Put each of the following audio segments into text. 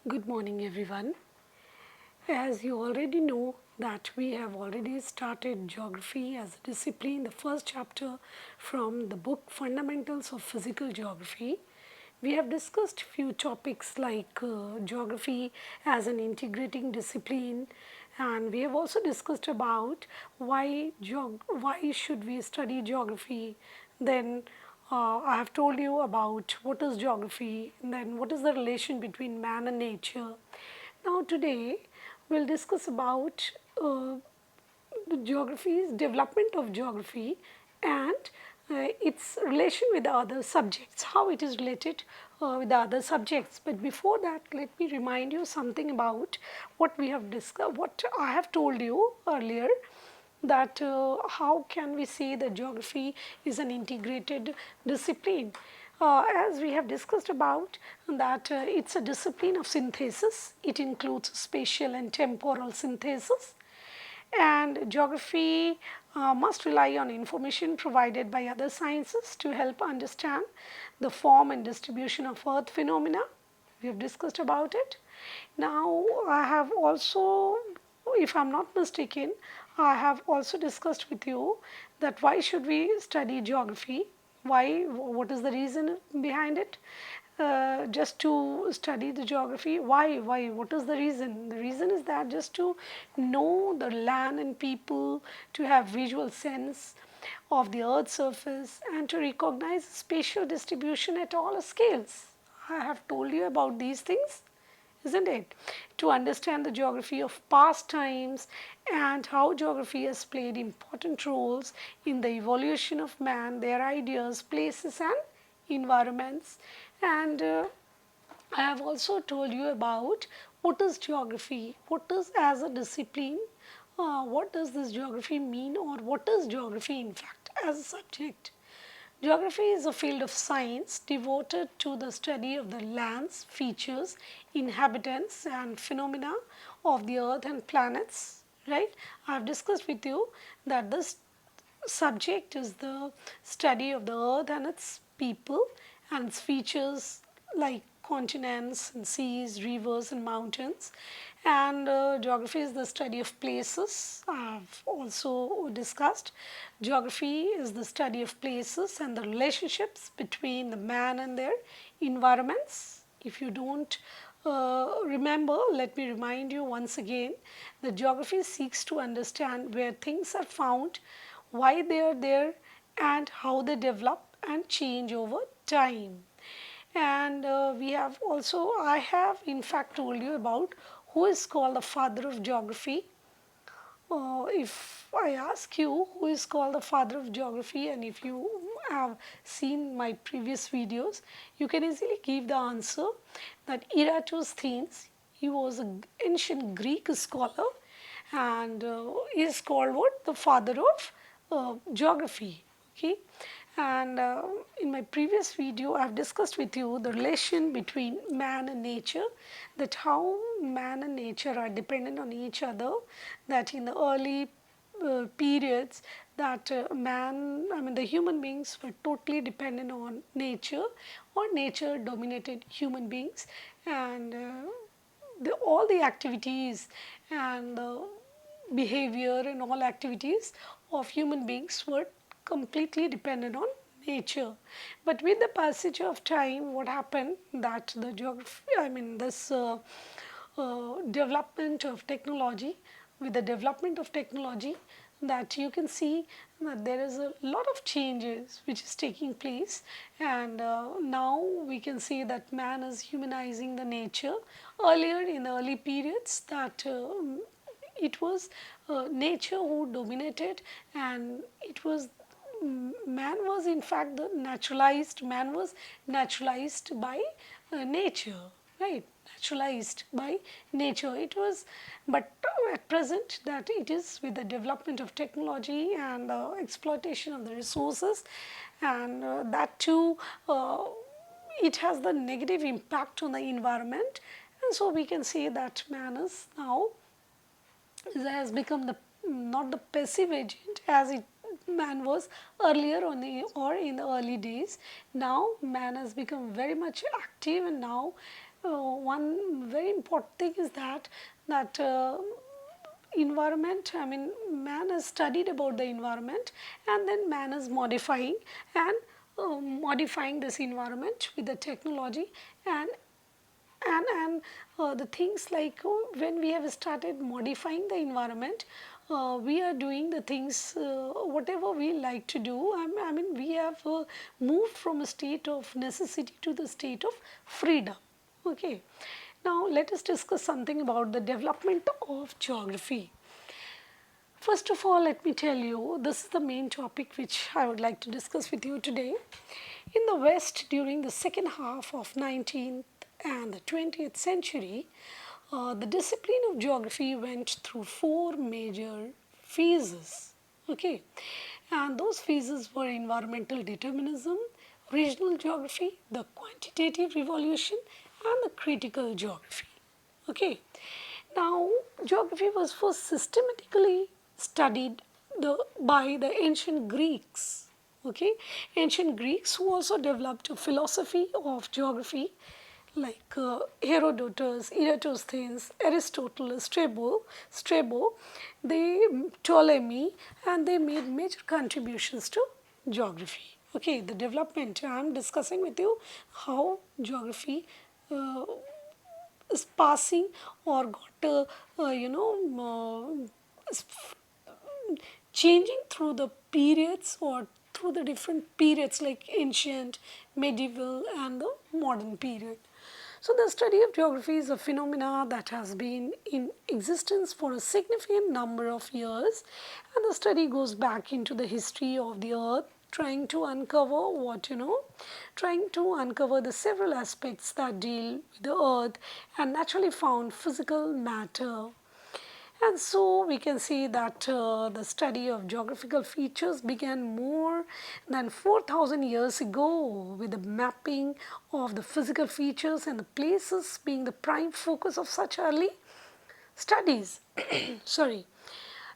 Good morning everyone. As you already know that we have already started geography as a discipline, the first chapter from the book Fundamentals of Physical Geography. We have discussed few topics like geography as an integrating discipline, and we have also discussed about why should we study geography. Then I have told you about what is geography, and then what is the relation between man and nature. Now today we'll discuss about the geography's development of geography and its relation with the other subjects, how it is related with the other subjects. But before that, let me remind you something about what we have discussed, what I have told you earlier, that how can we say that geography is an integrated discipline. As we have discussed about that it's a discipline of synthesis. It includes spatial and temporal synthesis, and geography must rely on information provided by other sciences to help understand the form and distribution of earth phenomena. We have discussed about it. Now I have also, if I am not mistaken, I have also discussed with you that why should we study geography, why, what is the reason behind it. Just to study the geography, why, what is the reason? The reason is that just to know the land and people, to have visual sense of the earth's surface, and to recognize spatial distribution at all scales. I have told you about these things, isn't it? To understand the geography of past times and how geography has played important roles in the evolution of man, their ideas, places, and environments. And I have also told you about what is geography, what is as a discipline, what does this geography mean, or what is geography in fact as a subject. Geography is a field of science devoted to the study of the lands, features, inhabitants, and phenomena of the earth and planets. Right? I have discussed with you that this subject is the study of the earth and its people and its features like continents and seas, rivers and mountains. And geography is the study of places. I have also discussed. Geography is the study of places and the relationships between the man and their environments. If you don't remember, let me remind you once again that geography seeks to understand where things are found, why they are there, and how they develop and change over time. And we have also, I have in fact told you about who is called the father of geography. If I ask you who is called the father of geography, and if you have seen my previous videos, you can easily give the answer that Eratosthenes. He was an ancient Greek scholar, and is called what? The father of geography. Okay, and in my previous video I have discussed with you the relation between man and nature, that how man and nature are dependent on each other, that in the early periods that the human beings were totally dependent on nature, or nature dominated human beings, and all the activities and the behavior and all activities of human beings were completely dependent on nature. But with the passage of time, what happened that the geography, this development of technology, with the development of technology, that you can see that there is a lot of changes which is taking place, and now we can see that man is humanizing the nature. Earlier, in the early periods, that it was nature who dominated, and it was man was in fact the naturalized, man was naturalized by nature, right? Naturalized by nature it was. But at present, that it is with the development of technology and exploitation of the resources, and that too it has the negative impact on the environment. And so we can say that man is now has become the not the passive agent as it man was earlier on or in the early days. Now man has become very much active, and now one very important thing is that environment, I mean, man has studied about the environment, and then man is modifying and modifying this environment with the technology, and the things like when we have started modifying the environment, we are doing the things whatever we like to do. I mean, we have moved from a state of necessity to the state of freedom. Okay. Now let us discuss something about the development of geography. First of all, let me tell you, this is the main topic which I would like to discuss with you today. In the West, during the second half of 19th and the 20th century, the discipline of geography went through four major phases. Okay, and those phases were environmental determinism, regional geography, the quantitative revolution, and the critical geography. Okay. Now, geography was first systematically studied by the ancient Greeks. Okay, ancient Greeks who also developed a philosophy of geography like Herodotus, Eratosthenes, Aristotle, Strabo, they Ptolemy, and they made major contributions to geography. Okay, the development I am discussing with you how geography uh, is passing or got changing through the periods or through the different periods like ancient, medieval, and the modern period. So the study of geography is a phenomena that has been in existence for a significant number of years, and the study goes back into the history of the earth, trying to uncover trying to uncover the several aspects that deal with the earth and naturally found physical matter. And so we can see that the study of geographical features began more than 4,000 years ago with the mapping of the physical features and the places being the prime focus of such early studies. Sorry.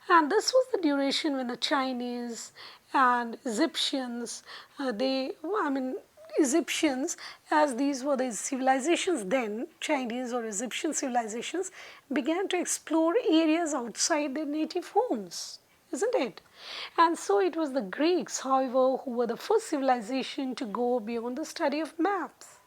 And this was the duration when the Chinese and Egyptians, I mean, Egyptians, as these were the civilizations then, Chinese or Egyptian civilizations, began to explore areas outside their native homes, isn't it? And so it was the Greeks, however, who were the first civilization to go beyond the study of maps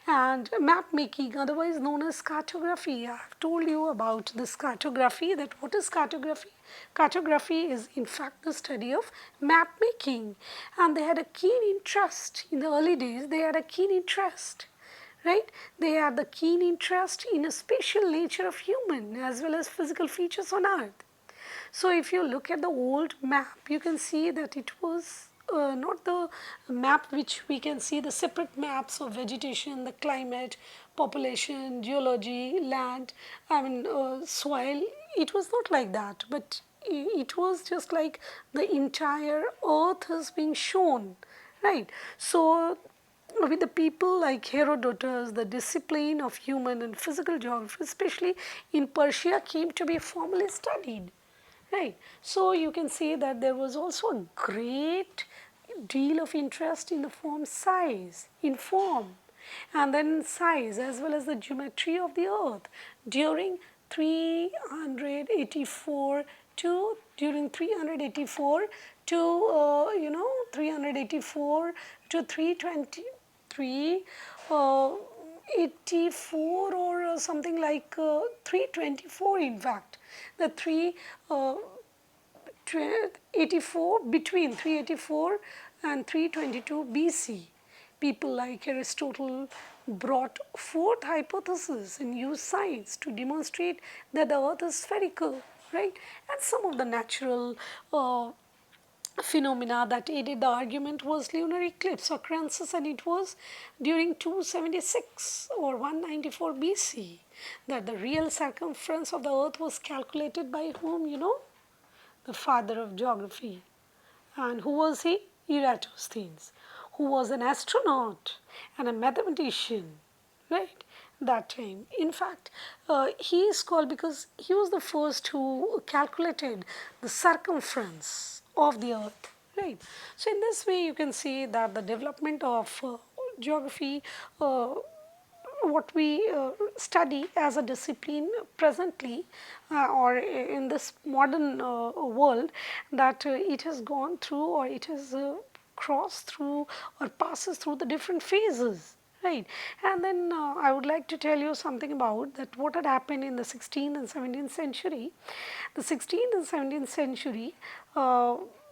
and map making, otherwise known as cartography. I have told you about this cartography, that what is cartography? Cartography is in fact the study of map making, and they had a keen interest in the early days. They had a keen interest, right? They had the keen interest in a spatial nature of human as well as physical features on earth. So if you look at the old map, you can see that it was not the map which we can see the separate maps of vegetation, the climate, population, geology, land, I mean soil. It was not like that, but it was just like the entire earth is being shown, right? So with the people like Herodotus, the discipline of human and physical geography, especially in Persia, came to be formally studied. Right. So you can see that there was also a great deal of interest in the form and then size as well as the geometry of the earth during 384 to 384 to 323 uh, 84 or something like 324, in fact the 384, between 384 and 322 BC. People like Aristotle brought forth hypotheses and used science to demonstrate that the earth is spherical, right? And some of the natural phenomena that aided the argument was lunar eclipse occurrences, and it was during 276 or 194 BC that the real circumference of the earth was calculated by whom, the father of geography. And who was he? Eratosthenes, who was an astronaut and a mathematician, right? That time. In fact, he is called because he was the first who calculated the circumference of the earth, right? So, in this way, you can see that the development of geography what we study as a discipline presently, or in this modern world, that it has gone through, or it has crossed through, or passes through the different phases, right. And then I would like to tell you something about that what had happened in the 16th and 17th century. The 16th and 17th century,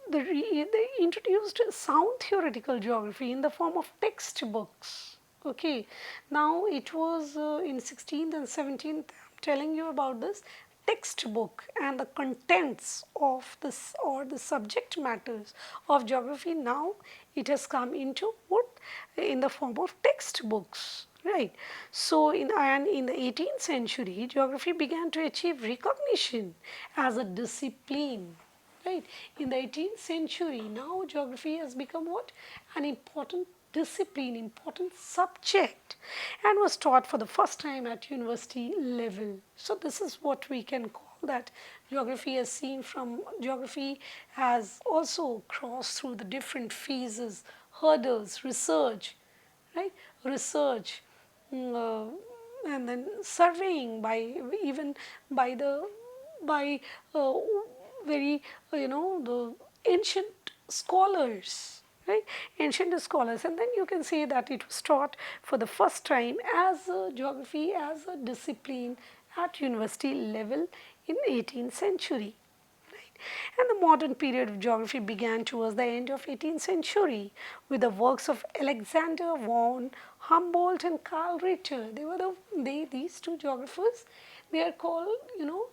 they introduced sound theoretical geography in the form of textbooks. Okay, now it was in 16th and 17th, I'm telling you about this textbook, and the contents of this, or the subject matters of geography, now it has come into what, in the form of textbooks, right. So in the 18th century, geography began to achieve recognition as a discipline, right. In the 18th century, now geography has become what, an important discipline, important subject, and was taught for the first time at university level. So this is what we can call that geography has seen from, geography has also crossed through the different phases, hurdles, research, right, research, and then surveying, by even by the, by very the ancient scholars, right, ancient scholars. And then you can say that it was taught for the first time as a geography, as a discipline at university level in 18th century. And the modern period of geography began towards the end of 18th century with the works of Alexander von Humboldt and Karl Ritter. They were these two geographers. They are called,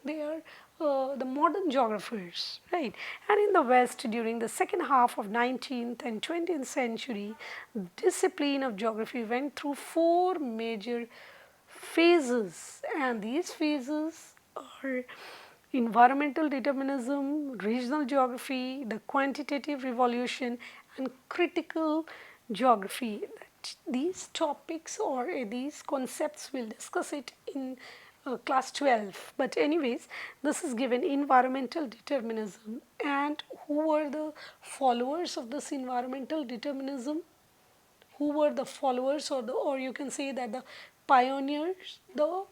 they are the modern geographers, right? And in the West, during the second half of 19th and 20th century, discipline of geography went through four major phases, and these phases are environmental determinism, regional geography, the quantitative revolution, and critical geography. These topics, or these concepts, we'll discuss it in class 12. But anyways, this is given environmental determinism. And who were the followers of this environmental determinism? Who were the followers, or you can say that the pioneers, the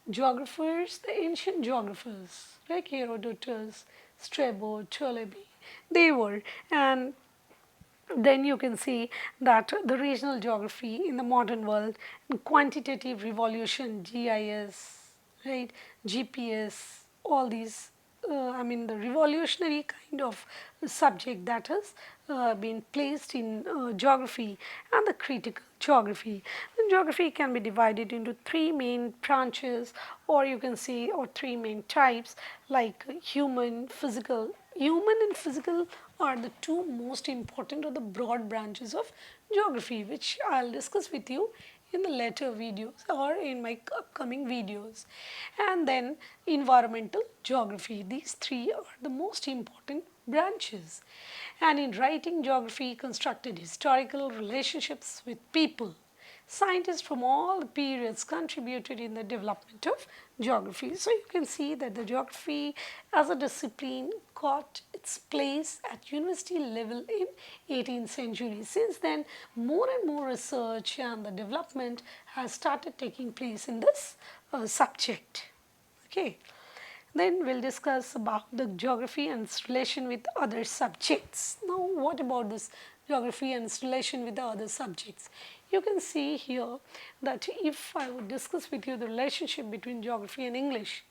geographers, the ancient geographers like Herodotus, Strabo, Ptolemy, they were. And then you can see that the regional geography in the modern world, quantitative revolution, GIS, right, GPS, all these, the revolutionary kind of subject that has been placed in geography, and the critical geography. And geography can be divided into three main branches, or you can say, or three main types, like human, physical. Human and physical are the two most important, or the broad branches of geography, which I'll discuss with you in the later videos, or in my upcoming videos. And then environmental geography. These three are the most important branches. And in writing geography, constructed historical relationships with people. Scientists from all the periods contributed in the development of geography. So you can see that the geography as a discipline got its place at university level in 18th century. Since then, more and more research and the development has started taking place in this subject. Okay. Then we'll discuss about the geography and its relation with other subjects. Now, what about this geography and its relation with the other subjects? You can see here that if I would discuss with you the relationship between geography and English,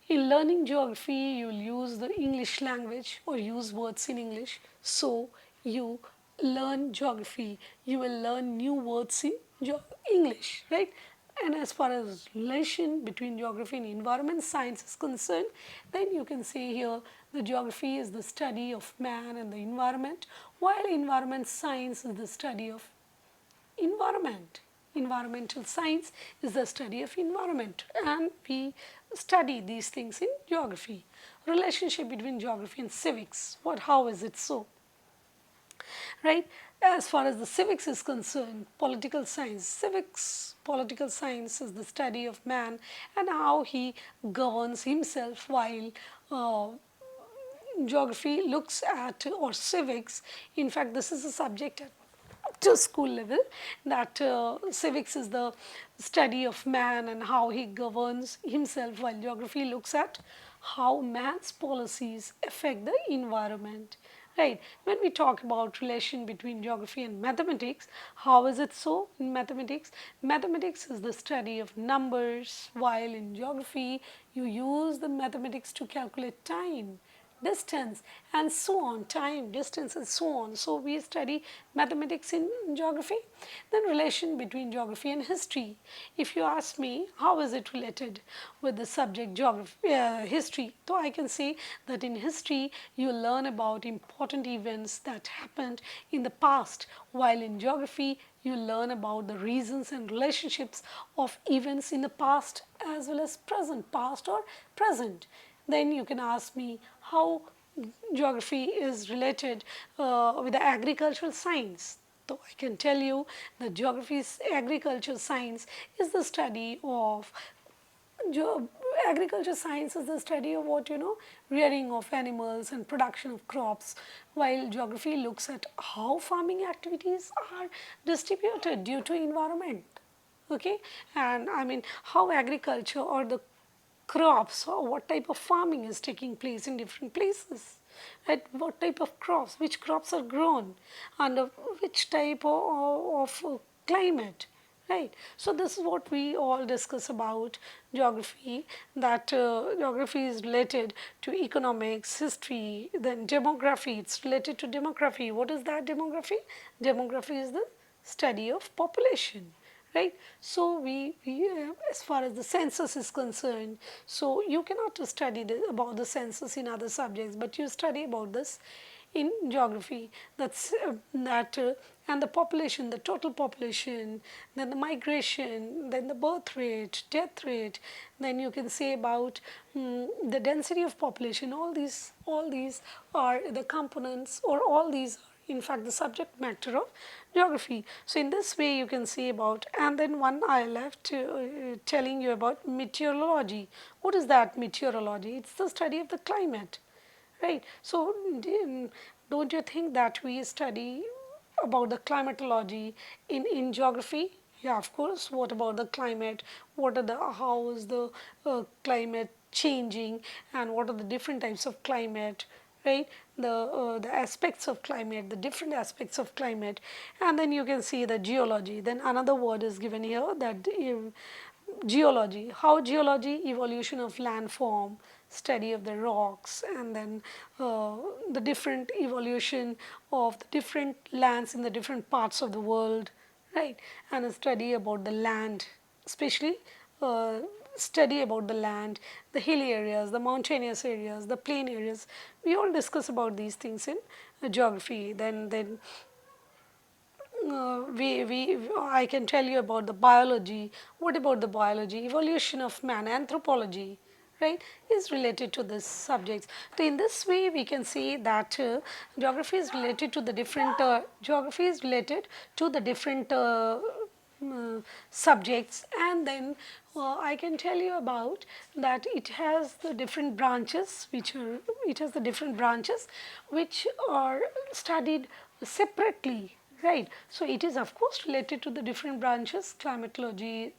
in learning geography, you will use the English language or use words in English. So, you learn geography, you will learn new words in English, right? And as far as relation between geography and environment science is concerned, then you can see here the geography is the study of man and the environment, while environment science is the study of environment. Environmental science is the study of environment, and we study these things in geography. Relationship between geography and civics, how is it so? Right? As far as the civics is concerned, political science, political science is the study of man and how he governs himself, while geography looks at, or civics, in fact this is a subject to school level, that civics is the study of man and how he governs himself, while geography looks at how man's policies affect the environment. Right. When we talk about relation between geography and mathematics, how is it so in mathematics? Mathematics is the study of numbers, while in geography you use the mathematics to calculate time, distance, and so on, time, distance, and so on. So we study mathematics in geography. Then relation between geography and history. If you ask me how is it related with the subject geography, history, so I can say that in history you learn about important events that happened in the past, while in geography you learn about the reasons and relationships of events in the past as well as present, past or present. Then you can ask me how geography is related with the agricultural science. So I can tell you that geography's agricultural science is the study of agriculture science is the study of what rearing of animals and production of crops, while geography looks at how farming activities are distributed due to environment. Okay, and I mean how agriculture or the crops or what type of farming is taking place in different places, right? What type of crops, which crops are grown under which type of climate, right? So this is what we all discuss about geography, that geography is related to economics, history, then demography, it's related to demography. What is that demography? Demography is the study of population, right? So as far as the census is concerned, so you cannot study about the census in other subjects, but you study about this in geography. That's that and the population, the total population, then the migration, then the birth rate, death rate, then you can say about the density of population. All these are the components, or all these in fact the subject matter of geography. So in this way you can see about, and then one I left telling you about meteorology. What is that meteorology? It's the study of the climate, right? So don't you think that we study about the climatology in geography? Yeah, of course. What about the climate? What are the, how is the climate changing, and what are the different types of climate, right? The aspects of climate, the different aspects of climate, and then you can see the geology. Then another word is given here, that geology. How geology, evolution of landform, study of the rocks, and then the different evolution of the different lands in the different parts of the world, right? And a study about the land, especially uh, study about the land, the hilly areas, the mountainous areas, the plain areas. We all discuss about these things in geography. Then I can tell you about the biology. What about the biology? Evolution of man, anthropology, right, is related to this subjects. So in this way, we can see that geography is related to the different subjects, and then I can tell you about that it has the different branches, which are studied separately, right? So it is of course related to the different branches: climatology,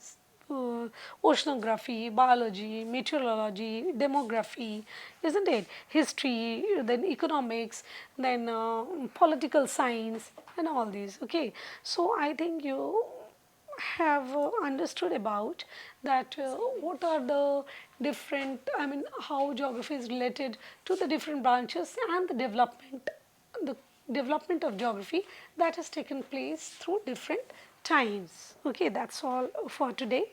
oceanography, biology, meteorology, demography, isn't it? History, then economics, then political science, and all these. Okay, so I think you have understood about that what are the different, I mean how geography is related to the different branches, and the development of geography that has taken place through different times. Okay, that's all for today.